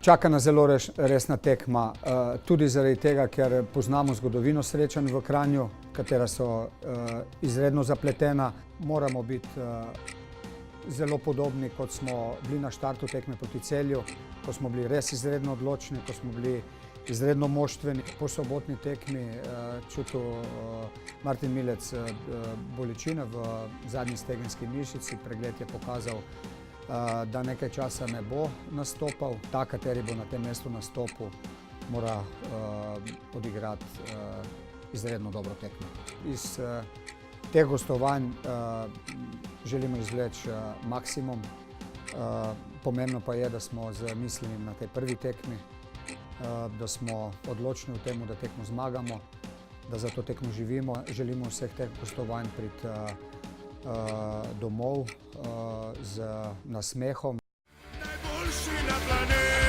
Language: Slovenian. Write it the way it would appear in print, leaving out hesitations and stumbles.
Čaka nas zelo resna tekma, tudi zaradi tega, ker poznamo zgodovino srečanj v Kranju, katera so izredno zapletena. Moramo biti zelo podobni, kot smo bili na štartu tekme proti Celju, ko smo bili res izredno odločni, ko smo bili izredno moštveni. Po sobotni tekmi čutil Martin Milec bolečine v zadnji stegenski mišici. Pregled je pokazal, da nekaj časa ne bo nastopal. Ta, kateri bo na tem mestu nastopil, mora odigrati izredno dobro tekmo. Iz teh gostovanj želimo izvleči maksimum. Pomembno pa je, da smo z mislimi na tej prvi tekmi, da smo odločni v tem, da tekmo zmagamo, da za to tekmo živimo. Želimo vseh teh gostovanj priti domov z nasmehom. Najboljši na planetu.